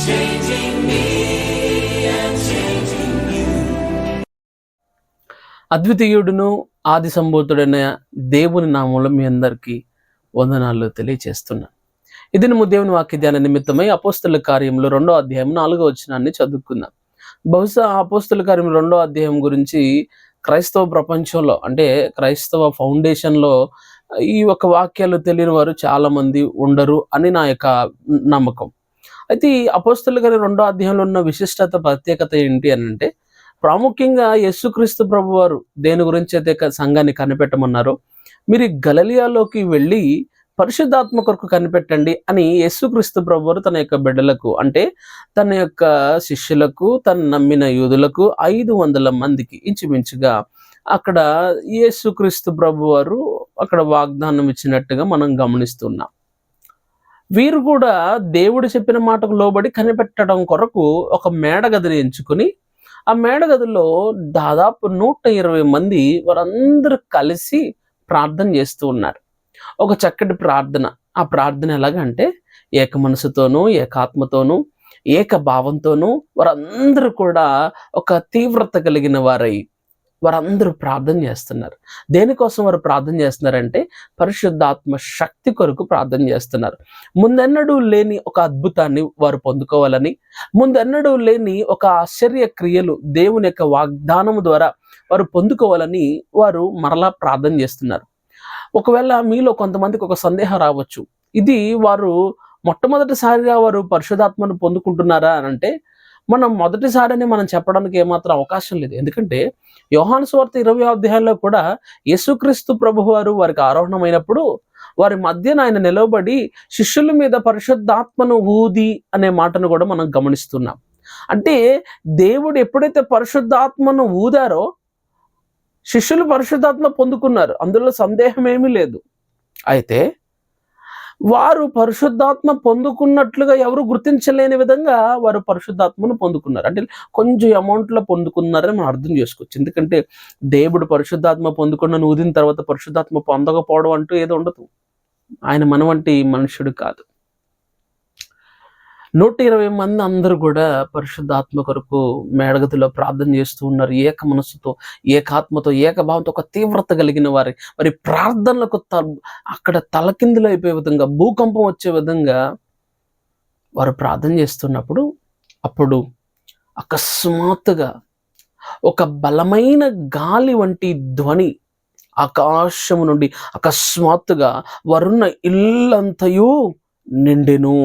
changing me and changing you. అద్వితీయుడును ఆది సంభూతుడైన దేవుని నామంలో మీ అందరికీ వందనాలు తెలియచేస్తున్నాను. ఇది నువ్వు దేవుని వాక్య ధ్యాన నిమిత్తమై అపోస్తల కార్యములు 2వ అధ్యాయం 4వ వచనాన్ని చదువుకుందాం. బహుశా అపోస్తల కార్యం 2వ అధ్యాయం గురించి క్రైస్తవ ప్రపంచంలో అంటే క్రైస్తవ ఫౌండేషన్లో ఈ ఒక వాక్యాలు తెలియని వారు చాలా మంది ఉండరు అని నా యొక్క నమ్మకం. అయితే ఈ అపోస్తల కార్యం 2వ అధ్యాయంలో ఉన్న విశిష్టత ప్రత్యేకత ఏంటి అని అంటే, ప్రాముఖ్యంగా యేసుక్రీస్తు ప్రభు వారు దేని గురించి అయితే సంఘాన్ని కనిపెట్టమన్నారో, మీరు గలిలయలోకి వెళ్ళి పరిశుద్ధాత్మ కొరకు కనిపెట్టండి అని యేసుక్రీస్తు ప్రభు వారు తన యొక్క బిడ్డలకు అంటే తన యొక్క శిష్యులకు, తను నమ్మిన యూదులకు 500 మందికి ఇంచుమించుగా అక్కడ యేసుక్రీస్తు ప్రభు వారు అక్కడ వాగ్దానం ఇచ్చినట్టుగా మనం గమనిస్తున్నాం. వీరు కూడా దేవుడు చెప్పిన మాటకు లోబడి కనిపెట్టడం కొరకు ఒక మేడగదిని ఎంచుకుని, ఆ మేడగదిలో దాదాపు 120 మంది వారందరూ కలిసి ప్రార్థన చేస్తూ ఉన్నారు. ఒక చక్కటి ప్రార్థన. ఆ ప్రార్థన ఎలాగంటే ఏక మనసుతోనూ, ఏకాత్మతోనూ, ఏక భావంతోనూ వారందరూ కూడా ఒక తీవ్రత కలిగిన వారై వారందరూ ప్రార్థన చేస్తున్నారు. దేనికోసం వారు ప్రార్థన చేస్తున్నారంటే పరిశుద్ధాత్మ శక్తి కొరకు ప్రార్థన చేస్తున్నారు. ముందెన్నడూ లేని ఒక అద్భుతాన్ని వారు పొందుకోవాలని, ముందెన్నడూ లేని ఒక ఆశ్చర్య క్రియలు దేవుని యొక్క వాగ్దానం ద్వారా వారు పొందుకోవాలని వారు మరలా ప్రార్థన చేస్తున్నారు. ఒకవేళ మీలో కొంతమందికి ఒక సందేహం రావచ్చు, ఇది వారు మొట్టమొదటిసారిగా వారు పరిశుద్ధాత్మను పొందుకుంటున్నారా అని అంటే, మనం మొదటిసారని మనం చెప్పడానికి ఏమాత్రం అవకాశం లేదు. ఎందుకంటే యోహాను సువార్త 20వ అధ్యాయంలో కూడా యేసుక్రీస్తు ప్రభువు వారు వారికి ఆరోహణమైనప్పుడు వారి మధ్యన ఆయన నిలవబడి శిష్యుల మీద పరిశుద్ధాత్మను ఊది అనే మాటను కూడా మనం గమనిస్తున్నాం. అంటే దేవుడు ఎప్పుడైతే పరిశుద్ధాత్మను ఊదారో శిష్యులు పరిశుద్ధాత్మ పొందుకున్నారు, అందులో సందేహం ఏమీ లేదు. అయితే వారు పరిశుద్ధాత్మ పొందుకున్నట్లుగా ఎవరు గుర్తించలేని విధంగా వారు పరిశుద్ధాత్మను పొందుకున్నారు. అంటే కొంచెం అమౌంట్లో పొందుకున్నారని మనం అర్థం చేసుకోవచ్చు. ఎందుకంటే దేవుడు పరిశుద్ధాత్మ పొందుకున్న ఊదిన తర్వాత పరిశుద్ధాత్మ పొందకపోవడం అంటూ ఏదో ఉండదు. ఆయన మన వంటి మనుషుడు కాదు. 120 మంది అందరూ కూడా పరిశుద్ధాత్మ కొరకు మేడగదిలో ప్రార్థన చేస్తూ ఉన్నారు. ఏక మనస్సుతో, ఏకాత్మతో, ఏకభావంతో, ఒక తీవ్రత కలిగిన వారి ప్రార్థనలకు అక్కడ తలకిందులు అయిపోయే విధంగా, భూకంపం వచ్చే విధంగా వారు ప్రార్థన చేస్తున్నప్పుడు అప్పుడు అకస్మాత్తుగా ఒక బలమైన గాలి వంటి ధ్వని ఆకాశము నుండి అకస్మాత్తుగా వారున్న ఇల్లంతయు నిండెను.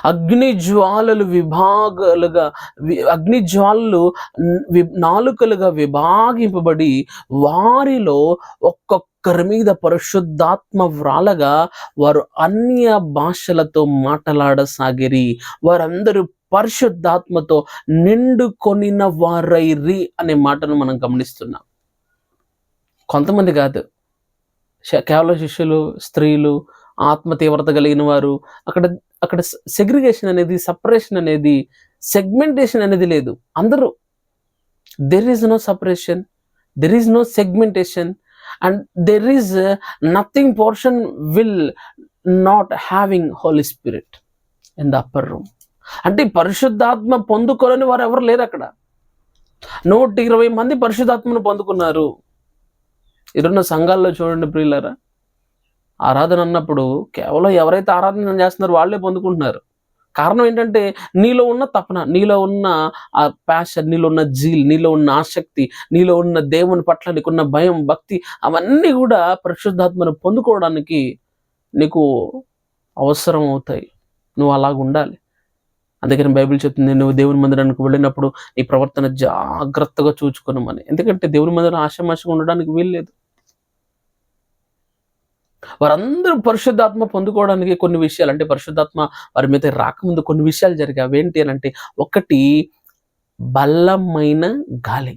అగ్ని జ్వాలలు నాలుకలుగా విభాగింపబడి వారిలో ఒక్కొక్కరి మీద పరిశుద్ధాత్మ వ్రాలగా వారు అన్య భాషలతో మాట్లాడసాగిరి. వారందరూ పరిశుద్ధాత్మతో నిండుకొనిన వారైరి అనే మాటను మనం గమనిస్తున్నాం. కొంతమంది కాదు, కేవలం శిష్యులు, స్త్రీలు, ఆత్మ తీవ్రత కలిగిన వారు. అక్కడ సెగ్రిగేషన్ అనేది, సపరేషన్ అనేది, సెగ్మెంటేషన్ అనేది లేదు. అందరూ, there is no separation, there is no segmentation and there is nothing portion will not having holy spirit in the upper room. అంటే పరిశుద్ధాత్మ పొందుకోలేని వారు ఎవరు లేరు అక్కడ. 120 మంది పరిశుద్ధాత్మను పొందుకున్నారు. ఇరున్న సంఘాల్లో చూడండి ప్రియులారా, ఆరాధన అన్నప్పుడు కేవలం ఎవరైతే ఆరాధన చేస్తున్నారో వాళ్ళే పొందుకుంటున్నారు. కారణం ఏంటంటే నీలో ఉన్న తపన, నీలో ఉన్న ఆ ప్యాషన్, నీలో ఉన్న జీల్, నీలో ఉన్న ఆసక్తి, నీలో ఉన్న దేవుని పట్ల నీకున్న భయం, భక్తి, అవన్నీ కూడా పరిశుద్ధాత్మను పొందుకోవడానికి నీకు అవసరం అవుతాయి. నువ్వు అలాగ ఉండాలి. అందుకని బైబిల్ చెప్తుంది, నువ్వు దేవుని మందిరానికి వెళ్ళినప్పుడు నీ ప్రవర్తన జాగ్రత్తగా చూచుకోనమని. ఎందుకంటే దేవుని మందిరం ఆషామాషిగా ఉండడానికి వీల్లేదు. వారందరూ పరిశుద్ధాత్మ పొందుకోవడానికి కొన్ని విషయాలు, అంటే పరిశుద్ధాత్మ వారి మీద రాకముందు కొన్ని విషయాలు జరిగాయి. అవేంటి అని అంటే, ఒకటి బలమైన గాలి.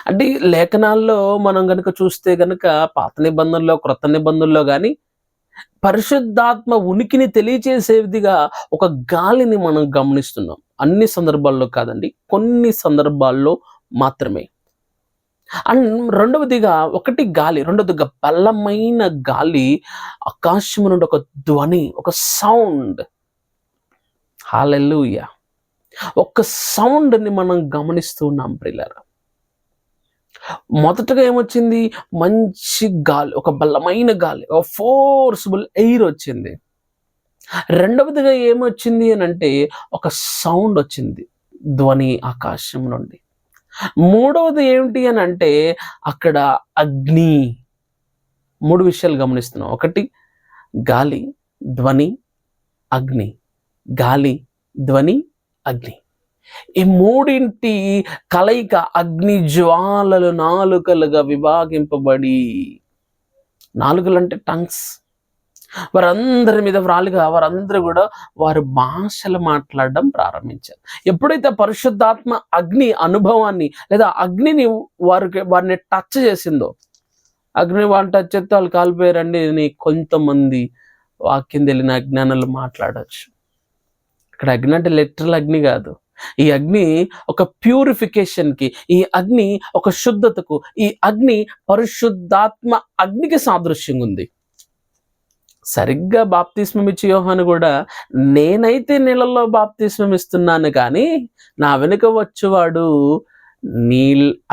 అంటే లేఖనాల్లో మనం గనుక చూస్తే గనుక పాత నిబంధనలో, క్రొత్త నిబంధనలో కానీ పరిశుద్ధాత్మ ఉనికిని తెలియచేసేదిగా ఒక గాలిని మనం గమనిస్తున్నాం. అన్ని సందర్భాల్లో కాదండి, కొన్ని సందర్భాల్లో మాత్రమే. అండ్ రెండవదిగా ఒకటి గాలి, రెండవదిగా బలమైన గాలి, ఆకాశం నుండి ఒక ధ్వని, ఒక సౌండ్. హల్లెలూయా. ఒక్క సౌండ్ని మనం గమనిస్తూ ఉన్నాం ప్రియులారా. మొదటగా ఏమొచ్చింది? మంచి గాలి, ఒక బలమైన గాలి, ఒక ఫోర్స్‌బుల్ ఎయిర్ వచ్చింది. రెండవదిగా ఏమొచ్చింది అనంటే ఒక సౌండ్ వచ్చింది, ధ్వని ఆకాశం నుండి. మూడవది ఏమిటి అనంటే అక్కడ అగ్ని. 3 విషయాలు గమనిస్తున్నాం. ఒకటి గాలి, ధ్వని, అగ్ని. గాలి, ధ్వని, అగ్ని. ఈ మూడింటి కలయిక అగ్ని జ్వాలలు నాలుకలుగా విభాగింపబడి, నాలుకలంటే టంగ్స్, వారందరి మీద వ్రాలుగా వారందరూ కూడా వారి భాషలు మాట్లాడడం ప్రారంభించారు. ఎప్పుడైతే పరిశుద్ధాత్మ అగ్ని అనుభవాన్ని లేదా అగ్నిని వారిని టచ్ చేసిందో, అగ్ని వాళ్ళు టచ్ చేస్తే వాళ్ళు కాలిపోయారండి అని కొంతమంది వాక్యం తెలియని అజ్ఞానులు మాట్లాడచ్చు. ఇక్కడ అగ్ని అంటే లిటరల్ అగ్ని కాదు. ఈ అగ్ని ఒక ప్యూరిఫికేషన్కి, ఈ అగ్ని ఒక శుద్ధతకు, ఈ అగ్ని పరిశుద్ధాత్మ అగ్నికి సాదృశ్యంగా ఉంది. సరిగ్గా బాప్తిస్మం ఇచ్చే యోహాను కూడా, నేనైతే నీళ్ళల్లో బాప్తిస్మం ఇస్తున్నాను కానీ నా వెనుక వచ్చేవాడు నీ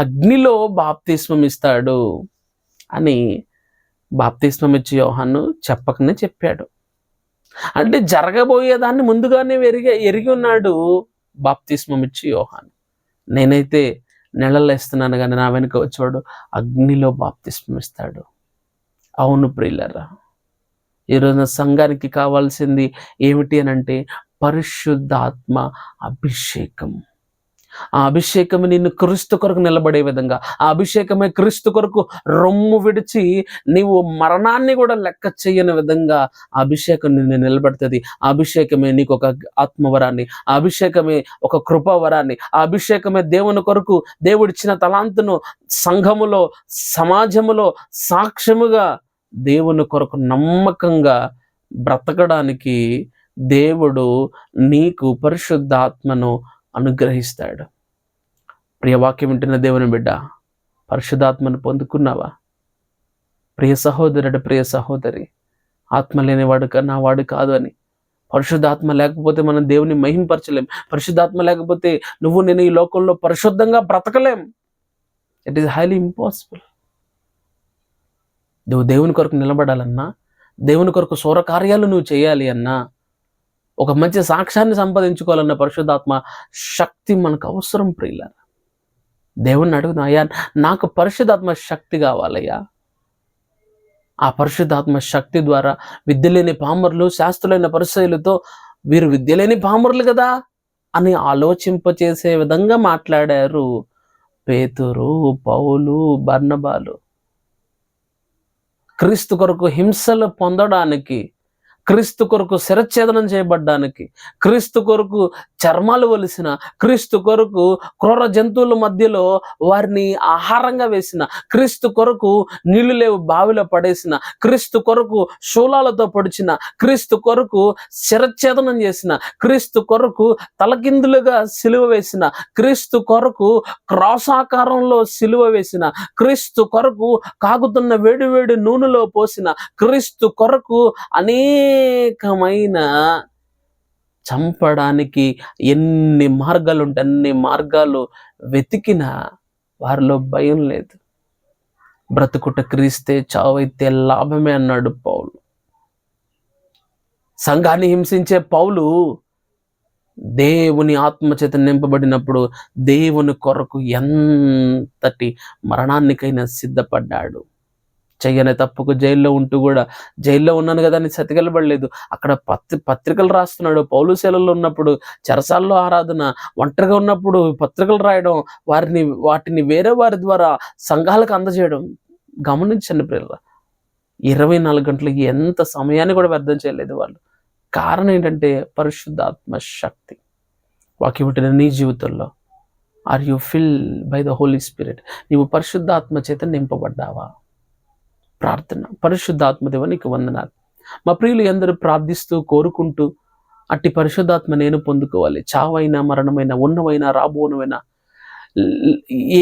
అగ్నిలో బాప్తిస్మం ఇస్తాడు అని బాప్తిస్మం ఇచ్చే యోహాను చెప్పకనే చెప్పాడు. అంటే జరగబోయేదాన్ని ముందుగానే ఎరిగి ఉన్నాడు బాప్తిస్మం ఇచ్చి యోహాను. నేనైతే నీళ్ళల్లో ఇస్తున్నాను కానీ నా వెనుక వచ్చేవాడు అగ్నిలో బాప్తిస్మం ఇస్తాడు. అవును ప్రియులారా, ఈరోజు సంఘానికి కావాల్సింది ఏమిటి అనంటే పరిశుద్ధాత్మ అభిషేకం. ఆ అభిషేకమే నిన్ను క్రీస్తు కొరకు నిలబడే విధంగా, ఆ అభిషేకమే క్రీస్తు కొరకు రొమ్ము విడిచి నీవు మరణాన్ని కూడా లెక్క చేయని విధంగా ఆ అభిషేకం నిన్ను నిలబెడుతుంది. ఆ అభిషేకమే నీకు ఒక ఆత్మవరాన్ని, ఆ అభిషేకమే ఒక కృపావరాన్ని, ఆ అభిషేకమే దేవుని కొరకు దేవుడిచ్చిన తలాంతును సంఘములో సమాజములో సాక్ష్యముగా దేవుని కొరకు నమ్మకంగా బ్రతకడానికి దేవుడు నీకు పరిశుద్ధాత్మను అనుగ్రహిస్తాడు. ప్రియవాక్యం వింటున్న దేవుని బిడ్డ, పరిశుద్ధాత్మను పొందుకున్నావా? ప్రియ సహోదరుడు, ప్రియ సహోదరి, ఆత్మ లేనివాడు నా వాడు కాదు అని. పరిశుద్ధాత్మ లేకపోతే మనం దేవుని మహింపరచలేం. పరిశుద్ధాత్మ లేకపోతే నువ్వు నేను ఈ లోకంలో పరిశుద్ధంగా బ్రతకలేం. It is highly impossible. నువ్వు దేవుని కొరకు నిలబడాలన్నా, దేవుని కొరకు సౌర కార్యాలు నువ్వు చేయాలి అన్నా, ఒక మంచి సాక్ష్యాన్ని సంపాదించుకోవాలన్న పరిశుద్ధాత్మ శక్తి మనకు అవసరం ప్రియులారా. దేవుణ్ణి అడుగుదాం, అయ్యా నాకు పరిశుద్ధాత్మ శక్తి కావాలయ్యా. ఆ పరిశుద్ధాత్మ శక్తి ద్వారా విద్య లేని పామరులు శాస్త్రులైన పరిచయులతో వీరు విద్య లేని పామరులు కదా అని ఆలోచింపచేసే విధంగా మాట్లాడారు పేతురు, పౌలు, బర్నబాలు. క్రీస్తు కొరకు హింసలు పొందడానికి, క్రీస్తు కొరకు శిరఛేదనం చేయబడ్డానికి, క్రీస్తు కొరకు చర్మాలు వలిసిన, క్రీస్తు కొరకు క్రూర జంతువుల మధ్యలో వారిని ఆహారంగా వేసిన, క్రీస్తు కొరకు నీళ్లు లేవు బావిలో పడేసిన, క్రీస్తు కొరకు శూలాలతో పొడిచిన, క్రీస్తు కొరకు శిరఛేదనం చేసిన, క్రీస్తు కొరకు తలకిందులుగా సిలువ వేసిన, క్రీస్తు కొరకు క్రాసాకారంలో సిలువ వేసిన, క్రీస్తు కొరకు కాగుతున్న వేడి వేడి నూనెలో పోసిన, క్రీస్తు కొరకు అనేకమైన చంపడానికి ఎన్ని మార్గాలు ఉంటే అన్ని మార్గాలు వెతికిన వారిలో భయం లేదు. బ్రతుకుట క్రీస్తే, చావైతే లాభమే అన్నాడు పౌలు. సంఘాన్ని హింసించే పౌలు దేవుని ఆత్మచేత నింపబడినప్పుడు దేవుని కొరకు ఎంతటి మరణానికైనా సిద్ధపడ్డాడు. చెయ్యని తప్పుకు జైల్లో ఉంటూ కూడా, జైల్లో ఉన్నాను కదా అని సతికెళ్ళబడలేదు. అక్కడ పత్రికలు రాస్తున్నాడు. పౌలు సెలవుల్లో ఉన్నప్పుడు, చెరసాల్లో ఆరాధన, ఒంటరిగా ఉన్నప్పుడు పత్రికలు రాయడం, వాటిని వేరే వారి ద్వారా సంఘాలకు అందజేయడం. గమనించండి ప్రియులారా, 24 గంటలు ఎంత సమయాన్ని కూడా వ్యర్థం చేయలేదు వాళ్ళు. కారణం ఏంటంటే పరిశుద్ధాత్మ శక్తి. వాక్యం వింటున్న నీ జీవితంలో are you fill by the holy spirit? నీవు పరిశుద్ధాత్మ చేత నింపబడ్డావా? ప్రార్థన. పరిశుద్ధాత్మ దేవ నీకు వందనాలు. మా ప్రియులు అందరూ ప్రార్థిస్తూ కోరుకుంటూ అట్టి పరిశుద్ధాత్మ నేను పొందుకోవాలి. చావైనా మరణమైనా ఉన్నవైనా రాబోనవైనా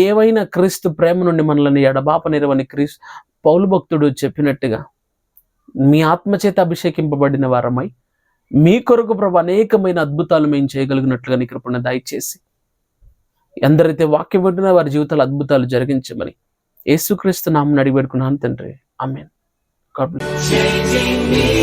ఏవైనా క్రీస్తు ప్రేమ నుండి మనల్ని ఎడబాపనిరవని పౌలు భక్తుడు చెప్పినట్టుగా మీ ఆత్మచేత అభిషేకింపబడిన వారమై మీ కొరకు ప్రభు అనేకమైన అద్భుతాలు మేము చేయగలిగినట్లుగా నీ కృపను దయచేసి ఎందరైతే వాక్యం వింటున్నా వారి జీవితాలు అద్భుతాలు జరిగించమని యేసుక్రీస్తు నామమున అడిగి పెడుకున్నాను తండ్రి. Amen. God bless. changing me.